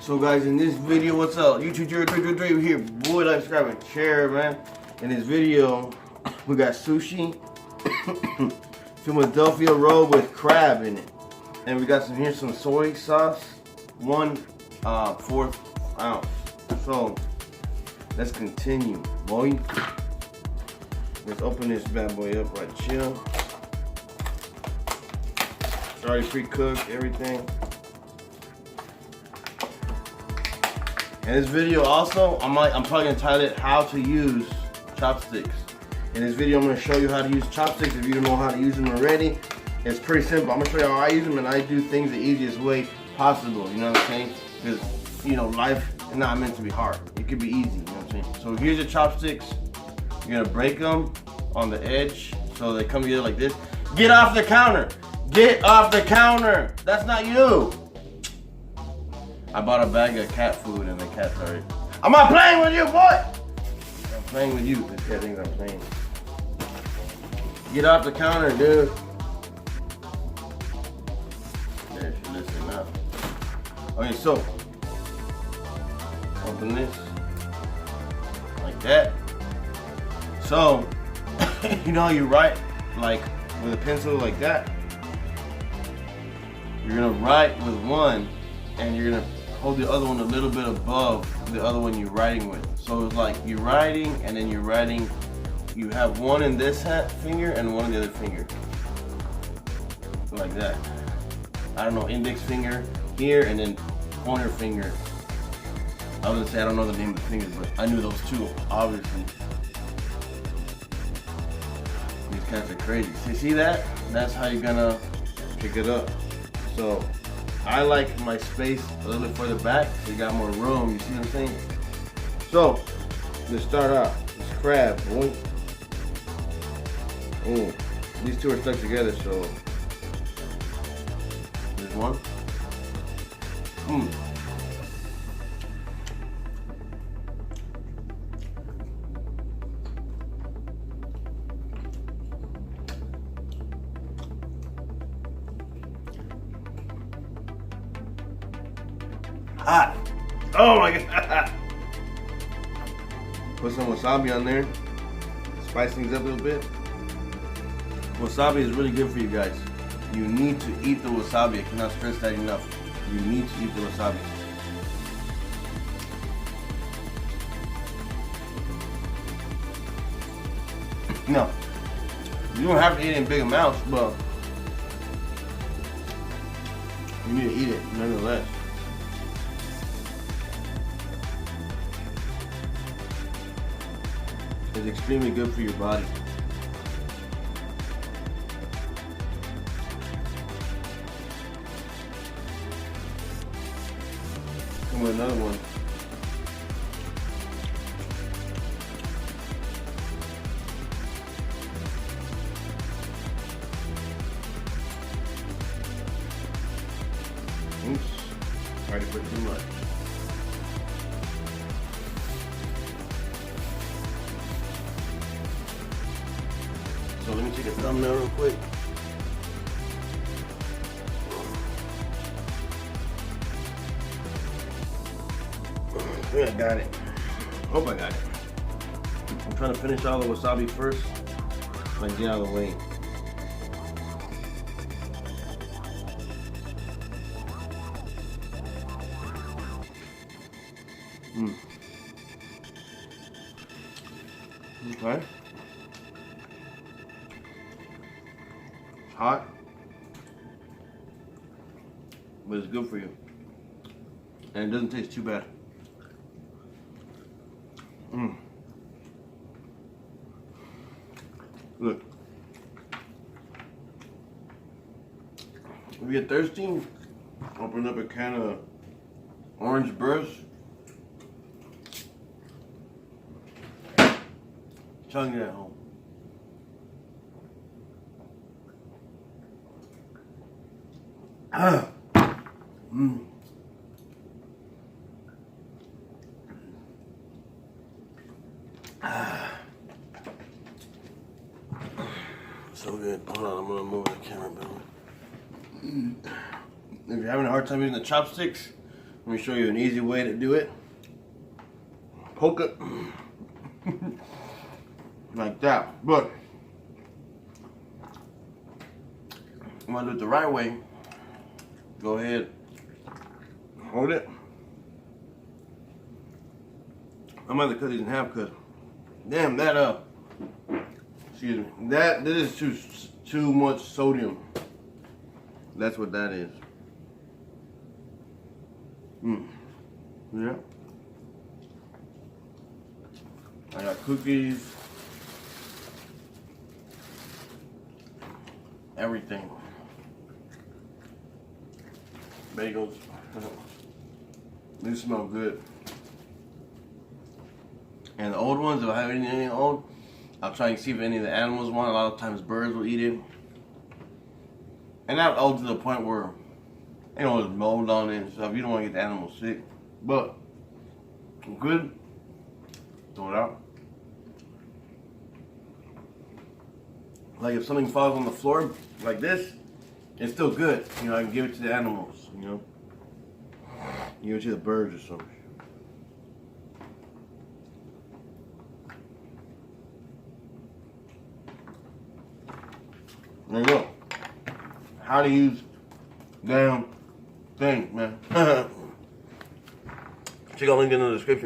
So guys, in this video, what's up? YouTube 0333, we're here. Boy, like, subscribe, and share, man. In this video, we got sushi, Philadelphia roll with crab in it. And we got some soy sauce, 1/4 ounce. So, let's continue, boy. Let's open this bad boy up right here. It's already pre-cooked, everything. In this video also, I'm probably gonna title it "How to Use Chopsticks." In this video, I'm gonna show you how to use chopsticks. If you don't know how to use them already, it's pretty simple. I'm gonna show you how I use them, and I do things the easiest way possible. You know what I'm saying? Because life is not meant to be hard. It could be easy. You know what I'm saying? So here's your chopsticks. You're gonna break them on the edge so they come together like this. Get off the counter! Get off the counter! That's not you! I bought a bag of cat food and the cat's already. I'm not playing with you, boy! I'm playing with you. This guy thinks I'm playing. Get off the counter, dude. There, she listen up. Okay, so open this like that. So, you know how you write like with a pencil like that? You're gonna write with one and you're gonna hold the other one a little bit above the other one you're writing with. So it's like you're writing and then you're writing, you have one in this finger and one in the other finger. Like that. I don't know, index finger here and then pointer finger. I was gonna say I don't know the name of the fingers, but I knew those two, obviously. These cats are crazy. See that? That's how you're gonna pick it up. So I like my space a little bit further back, so you got more room. You see what I'm saying? So let's start off. This crab. Boom. Boom. These two are stuck together, so there's one. Hot. Oh my god. Put some wasabi on there. Spice things up a little bit. Wasabi is really good for you guys. You need to eat the wasabi. I cannot stress that enough. You need to eat the wasabi. No, you don't have to eat it in big amounts, but you need to eat it nonetheless. It's extremely good for your body. Come with another one. Oops, tried to put too much. So let me take a thumbnail real quick. I think I got it. Hope I got it. I'm trying to finish all the wasabi first so I can get out of the way. Okay. Hot, but it's good for you, and it doesn't taste too bad. Look, if you get thirsty, open up a can of orange burst, chug it at home. So good. Hold on, I'm gonna move the camera better. If you're having a hard time using the chopsticks, Let me show you an easy way to do it. Poke it like that. But I'm gonna do it the right way. Go ahead, hold it. I'm gonna cut these in half because, damn, that excuse me, this is too much sodium. That's what that is. Yeah. I got cookies, everything, bagels. These smell good. And the old ones, if I have anything old, I'll try and see if any of the animals want. A lot of times birds will eat it. And not old to the point where, you know, there's mold on it and stuff. You don't want to get the animals sick. But, good. Throw it out. Like if something falls on the floor, like this, it's still good. You know, I can give it to the animals, you know. Give it to the birds or something. There you go. How to use damn thing, man. Check out the link in the description.